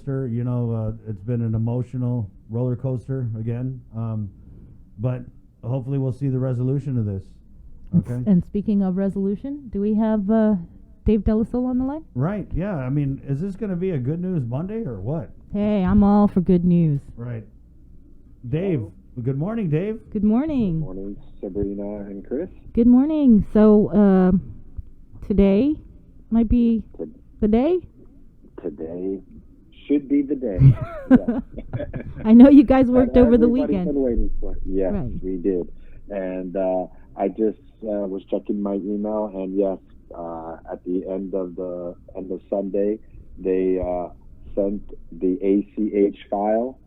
coaster. It's been an emotional roller coaster again. But hopefully we'll see the resolution of this. Okay. And speaking of resolution, do we have Dave Dell'Isola on the line? Right. Yeah. I mean, is this going to be a good news Monday or what? Hey, I'm all for good news. Right. Dave. Hello. Good morning, Dave. Good morning. Good morning, Sabrina and Chris. Good morning. So, today might be the day? Today should be the day. I know you guys worked That over the everybody's weekend. been waiting for. Yes, Right. we did. And I just was checking my email, and yes, at the end of Sunday, they sent the ACH file,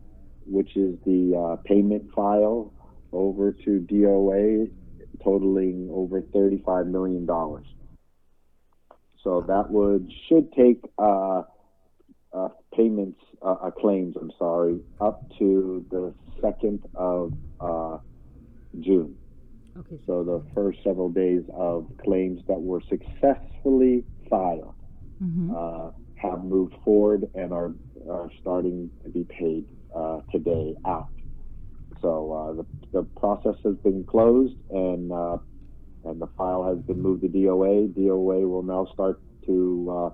which is the payment file, over to DOA, totaling over $35 million. So that should take payments, claims, I'm sorry, up to the 2nd of June. Okay. So the first several days of claims that were successfully filed have moved forward and are starting to be paid today out. So the process has been closed, and the file has been moved to DOA. DOA will now start to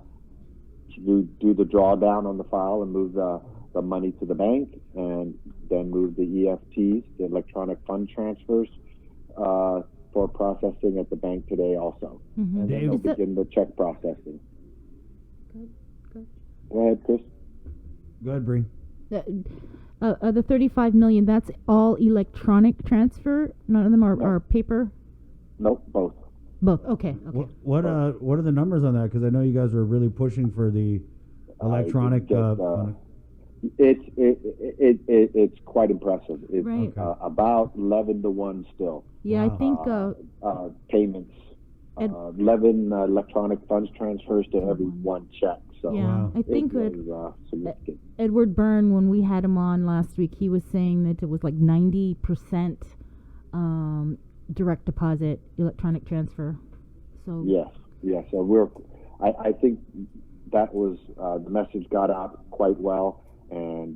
do the drawdown on the file and move the money to the bank, and then move the EFTs, the electronic fund transfers, for processing at the bank today also. Mm-hmm. And then they'll begin the check processing. Good. Go ahead, Chris. Go ahead, Bree. The 35 million, that's all electronic transfer? None of them are paper? Nope, both. Both. Okay. What are the numbers on that? Because I know you guys are really pushing for the electronic. It's quite impressive. It's Right. About 11 to 1 still. Yeah, Wow. I think Payments. 11 electronic funds transfers to every one check. So yeah, Wow. I think it was significant. Edward Byrne, when we had him on last week, he was saying that it was like 90% direct deposit, electronic transfer. So Yes. So I think that was the message got out quite well, and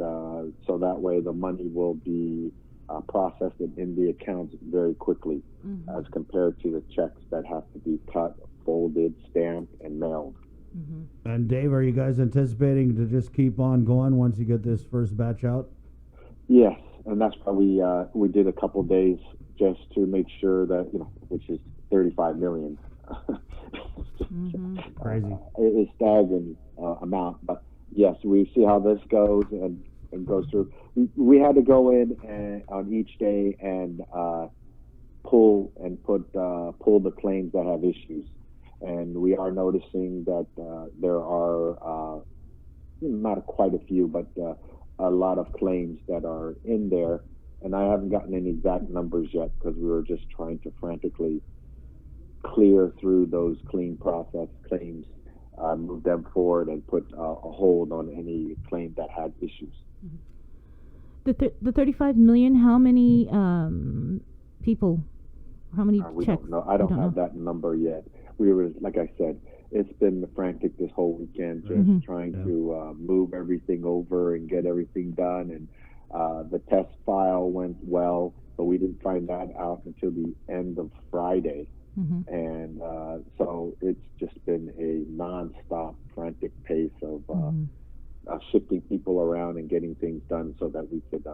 so that way the money will be processed in the accounts very quickly, as compared to the checks that have to be cut, folded, stamped, and mailed. And Dave, are you guys anticipating to just keep on going once you get this first batch out? Yes, and that's why we did a couple days just to make sure that, which is 35 million. Crazy. It's staggering amount, but yes, we see how this goes and goes through. We had to go in and on each day and pull the claims that have issues, and we are noticing that there are not quite a few, but a lot of claims that are in there, and I haven't gotten any exact numbers yet because we were just trying to frantically clear through those clean process claims, move them forward, and put a hold on any claim that had issues. the 35 million, how many people, how many We checks? don't know. I don't have that number yet. We were, like I said, it's been frantic this whole weekend, just trying to move everything over and get everything done. And the test file went well, but we didn't find that out until the end of Friday. And so it's just been a non-stop frantic pace of shifting people around and getting things done so that we could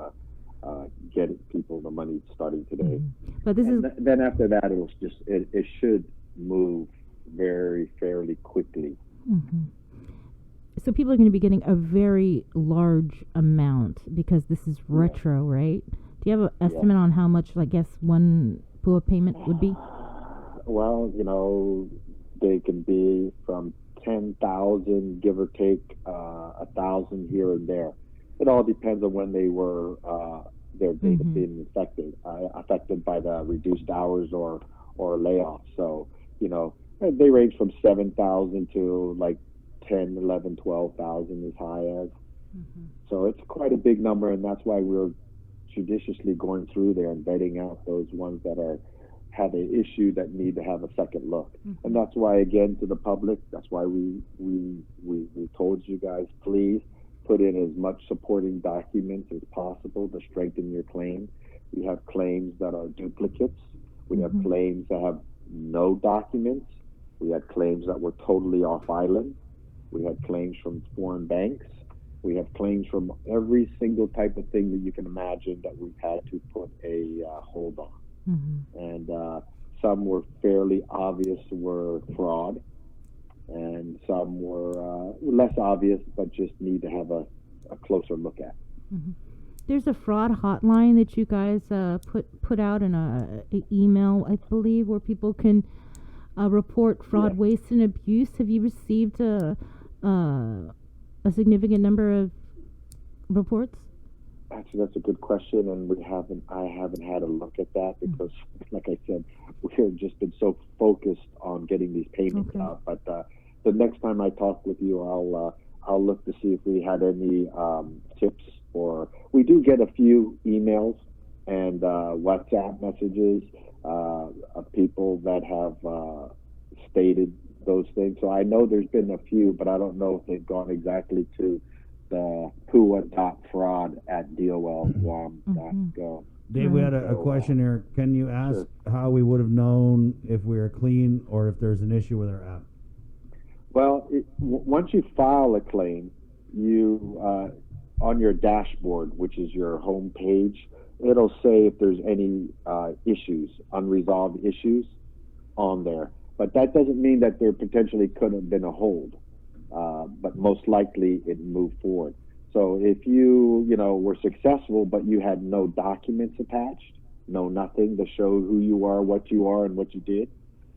get people the money starting today. But this is then after that, it should move fairly quickly. So people are going to be getting a very large amount because this is retro, right? Do you have an estimate on how much, I guess, one PUA payment would be? Well, they can be from 10,000, give or take 1,000 here and there. It all depends on when they were their date of being affected by the reduced hours or layoff. So they range from 7,000 to like 10, 11, 12,000 as high as. So it's quite a big number, and that's why we're judiciously going through there and vetting out those ones that have an issue that need to have a second look. And that's why, again, to the public, that's why we told you guys, please put in as much supporting documents as possible to strengthen your claim. We have claims that are duplicates. We have claims that have no documents. We had claims that were totally off island. We had claims from foreign banks. We have claims from every single type of thing that you can imagine that we've had to put a hold on. And some were fairly obvious were fraud, and some were less obvious but just need to have a closer look at. There's a fraud hotline that you guys put out in a email, I believe, where people can report fraud, waste, and abuse. Have you received a significant number of reports? Actually, that's a good question, and I haven't had a look at that because, like I said, we've just been so focused on getting these payments out. But the next time I talk with you, I'll look to see if we had any tips. Or we do get a few emails and WhatsApp messages of people that have stated those things. So I know there's been a few, but I don't know if they've gone exactly to the PUA.fraud@dolguam.gov. Dave, we had a question here. Can you ask how we would have known if we are clean or if there's an issue with our app? Well, once you file a claim, you on your dashboard, which is your home page, it'll say if there's any issues, unresolved issues on there. But that doesn't mean that there potentially could have been a hold. But most likely it moved forward. So if you were successful, but you had no documents attached, nothing to show who you are, and what you did,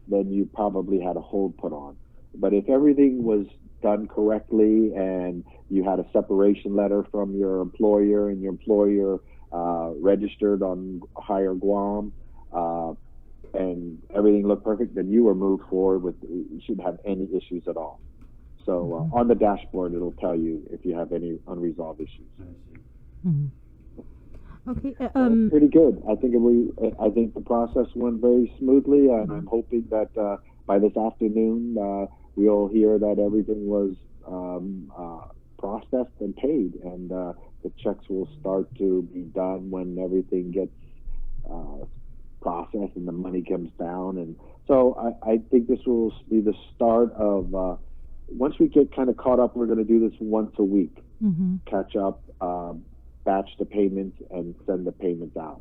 then you probably had a hold put on. But if everything was done correctly and you had a separation letter from your employer and your employer registered on Higher Guam and everything looked perfect, then you were moved forward you shouldn't have any issues at all. So on the dashboard, it'll tell you if you have any unresolved issues. Okay. So pretty good. I think the process went very smoothly, and I'm hoping that by this afternoon we'll hear that everything was processed and paid, and the checks will start to be done when everything gets processed and the money comes down. And so I think this will be the start of. Once we get kind of caught up, we're going to do this once a week. Catch up, batch the payments, and send the payments out.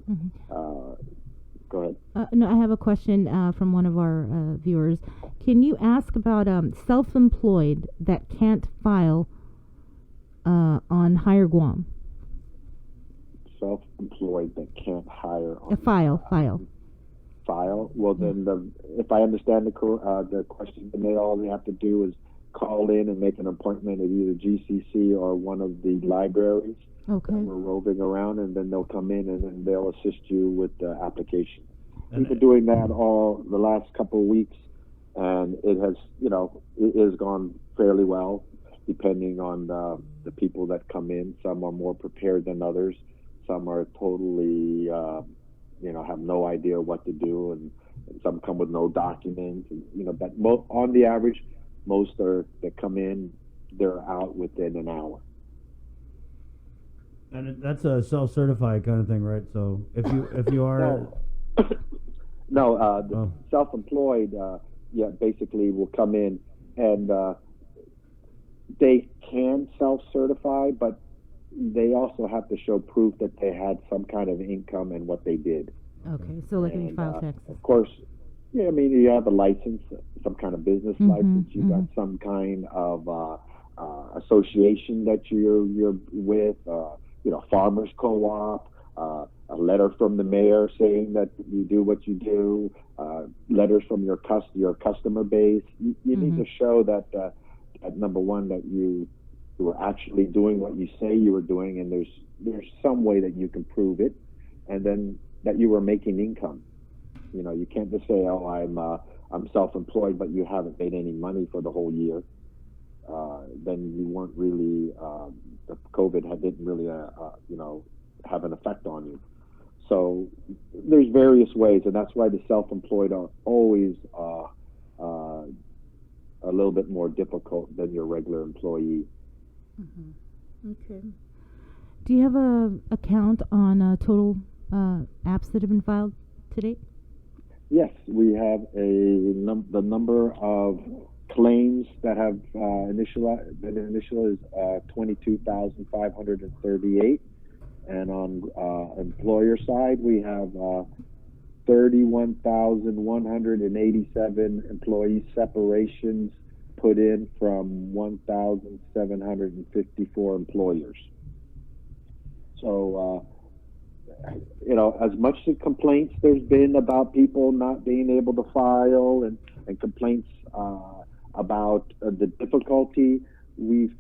Go ahead. No, I have a question from one of our viewers. Can you ask about self-employed that can't file on Higher Guam? Self-employed that can't hire on file. Well, then if I understand the question, then all they have to do is call in and make an appointment at either GCC or one of the libraries that we're roving around, and then they'll come in and then they'll assist you with the application. We've been doing that all the last couple of weeks, and it has gone fairly well, depending on the people that come in. Some are more prepared than others. Some are totally, have no idea what to do, and some come with no documents. And, but on the average, most that come in, they're out within an hour. And that's a self-certified kind of thing, right? So if you are self-employed, basically will come in and they can self-certify, but they also have to show proof that they had some kind of income and what they did. Okay, so like if you file taxes. Of course, you have a license, some kind of business license. You got some kind of association that you're with, farmers co-op, a letter from the mayor saying that you do what you do, letters from your customer base. You need to show that number one, that you were actually doing what you say you were doing, and there's some way that you can prove it, and then that you were making income. You can't just say, I'm self-employed, but you haven't made any money for the whole year. Then you weren't really, the COVID didn't really, have an effect on you. So there's various ways, and that's why the self-employed are always a little bit more difficult than your regular employee. Okay. Do you have a count on total apps that have been filed to date? Yes, we have the number of claims that have been initial is 22,538, and on employer side we have 31,187 employee separations put in from 1,754 employers. So, as much as complaints there's been about people not being able to file and complaints about the difficulty, we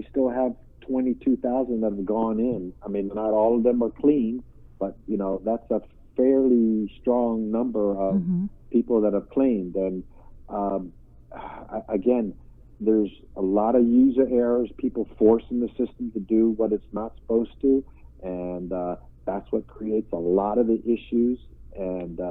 still have 22,000 that have gone in. I mean, not all of them are clean, but that's a fairly strong number of people that have claimed. And again, there's a lot of user errors, people forcing the system to do what it's not supposed to, and that's what creates a lot of the issues. And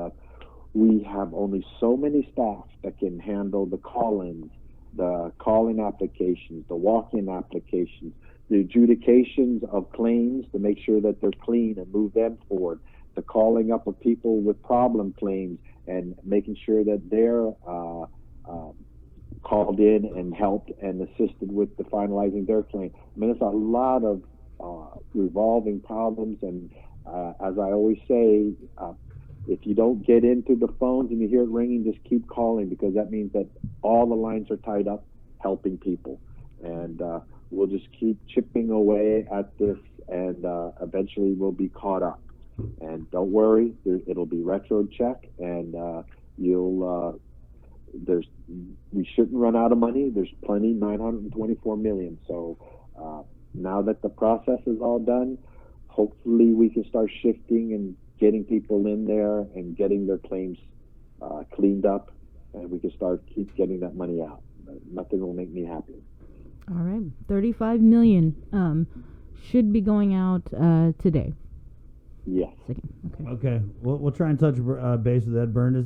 we have only so many staff that can handle the call-ins, the call-in applications, the walk-in applications, the adjudications of claims to make sure that they're clean and move them forward, the calling up of people with problem claims and making sure that they're called in and helped and assisted with the finalizing their claim. I mean, it's a lot of revolving problems, and as I always say, if you don't get into the phones and you hear it ringing, just keep calling, because that means that all the lines are tied up helping people. And we'll just keep chipping away at this, and eventually we'll be caught up. And don't worry, it'll be retro check, and we shouldn't run out of money. There's plenty, 924 million. So now that the process is all done, hopefully we can start shifting and getting people in there and getting their claims cleaned up, and we can keep getting that money out. Nothing will make me happy. All right, 35 million should be going out today. Yes. Okay. We'll try and touch base with Ed Byrne.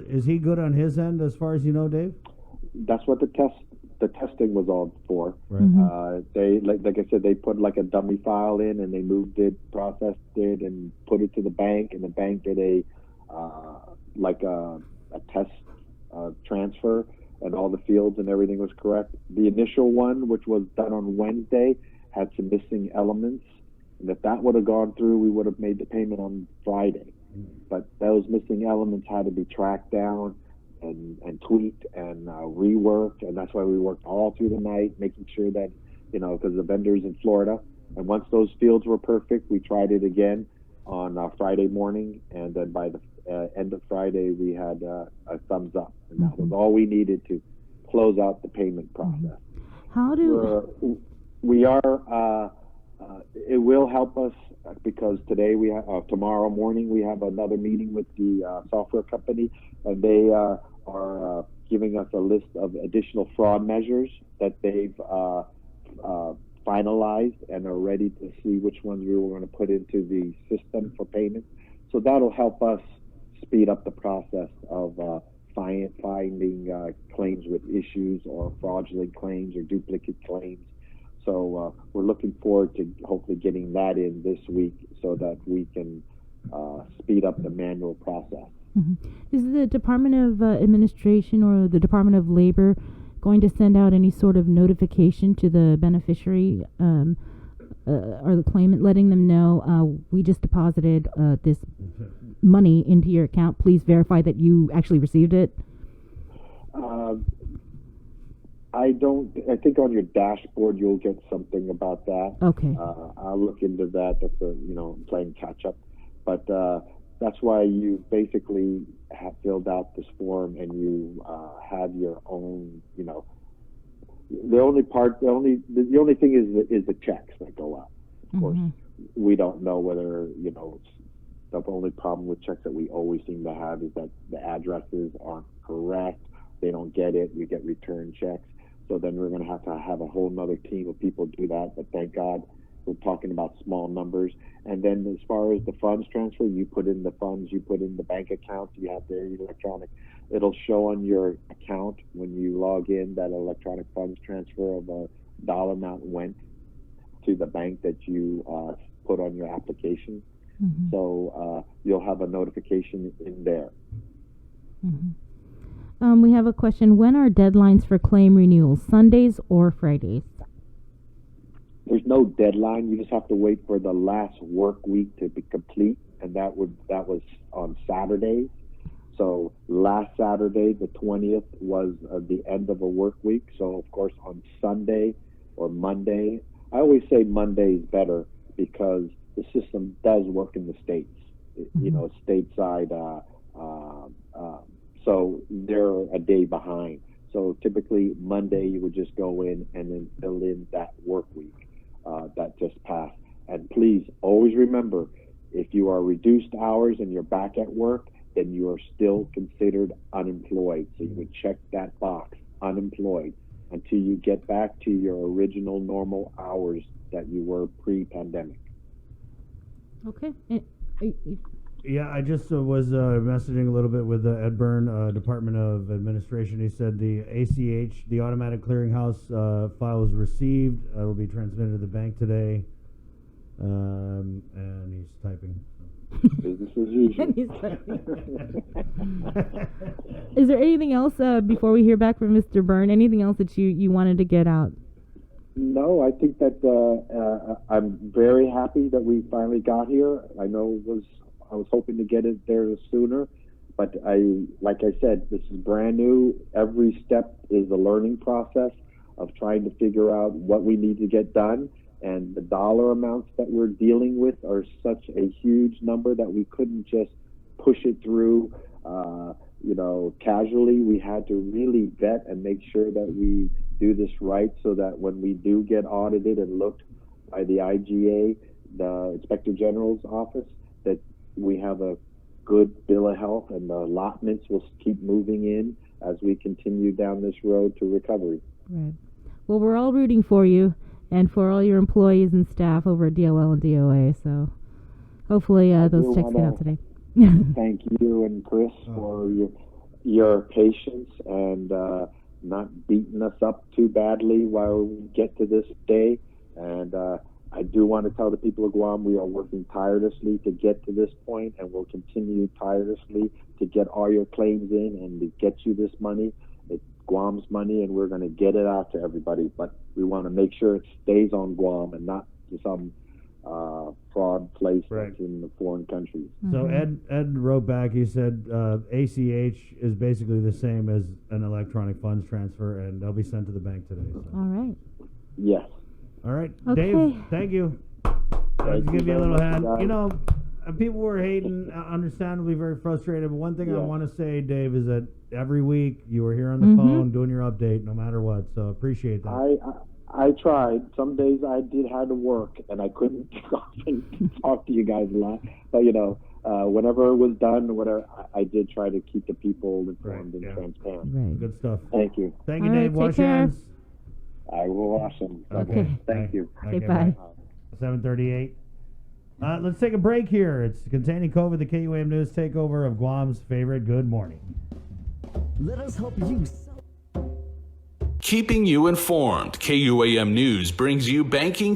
Is he good on his end as far as you know, Dave? That's what the testing was all for. Right. They like I said, they put like a dummy file in, and they moved it, processed it, and put it to the bank, and the bank did a test transfer, and all the fields and everything was correct. The initial one, which was done on Wednesday, had some missing elements, and if that would have gone through, we would have made the payment on Friday. But those missing elements had to be tracked down and tweaked and reworked, and that's why we worked all through the night, making sure that, because the vendor's in Florida, and once those fields were perfect, we tried it again on Friday morning, and then by the end of Friday, we had a thumbs up, and that was all we needed to close out the payment process. How do we are? It will help us, because today tomorrow morning we have another meeting with the software company, and they are giving us a list of additional fraud measures that they've finalized and are ready to see which ones we were going to put into the system for payment. So that'll help us speed up the process of finding claims with issues or fraudulent claims or duplicate claims. So we're looking forward to hopefully getting that in this week so that we can speed up the manual process. Is the Department of Administration or the Department of Labor going to send out any sort of notification to the beneficiary or the claimant, letting them know we just deposited this money into your account? Please verify that you actually received it. I think on your dashboard you'll get something about that. Okay. I'll look into that. That's playing catch up. But that's why you basically have filled out this form, and you have your own, the only thing is the checks that go out. Of course, we don't know whether, the only problem with checks that we always seem to have is that the addresses aren't correct. They don't get it. We get return checks. So then we're going to have a whole nother team of people do that. But thank God we're talking about small numbers. And then as far as the funds transfer, you put in the funds, you put in the bank account, you have the electronic. It'll show on your account when you log in that electronic funds transfer of dollar amount went to the bank that you put on your application. Mm-hmm. So you'll have a notification in there. Mm-hmm. We have a question. When are deadlines for claim renewals? Sundays or Fridays? There's no deadline. You just have to wait for the last work week to be complete, and that was on Saturdays. So last Saturday, the 20th, was the end of a work week. So of course on Sunday or Monday, I always say Monday is better because the system does work in the states. You know, stateside. So they're a day behind. So typically Monday you would just go in and then fill in that work week that just passed. And please always remember, if you are reduced hours and you're back at work, then you are still considered unemployed. So you would check that box, unemployed, until you get back to your original normal hours that you were pre-pandemic. Okay. Yeah, I just was messaging a little bit with Ed Byrne, Department of Administration. He said the ACH, the automatic clearinghouse file was received. It will be transmitted to the bank today. And he's typing. Business as usual. Is there anything else before we hear back from Mr. Byrne? Anything else that you wanted to get out? No, I think that I'm very happy that we finally got here. I know I was hoping to get it there sooner, but like I said, this is brand new. Every step is a learning process of trying to figure out what we need to get done. And the dollar amounts that we're dealing with are such a huge number that we couldn't just push it through, casually. We had to really vet and make sure that we do this right so that when we do get audited and looked by the IGA, the Inspector General's office, that we have a good bill of health and the allotments will keep moving in as we continue down this road to recovery. Right. Well, we're all rooting for you and for all your employees and staff over at DOL and DOA. So hopefully those checks get out today. Thank you and Chris for your patience and not beating us up too badly while we get to this day. And I do want to tell the people of Guam we are working tirelessly to get to this point, and we'll continue tirelessly to get all your claims in and to get you this money. It's Guam's money, and we're going to get it out to everybody. But we want to make sure it stays on Guam and not to some fraud place that's in the foreign countries. So Ed wrote back. He said ACH is basically the same as an electronic funds transfer, and they'll be sent to the bank today. So. All right. Yes. All right, Okay. Dave. Thank you. Thank Give you you a little very hand. much, You know, people were hating, understandably very frustrated. But one thing I want to say, Dave, is that every week you were here on the phone doing your update, no matter what. So appreciate that. I tried. Some days I did have to work, and I couldn't talk to you guys a lot. But whenever it was done, whatever, I did try to keep the people informed and transparent. Right. Good stuff. Thank you. Thank you, All right, Dave. Wash take your care. hands. I will wash them. Okay. Thank you. Okay, bye. 7:38. Let's take a break here. It's Containing COVID, the KUAM News takeover of Guam's favorite Good Morning. Let us help you. Keeping you informed, KUAM News brings you banking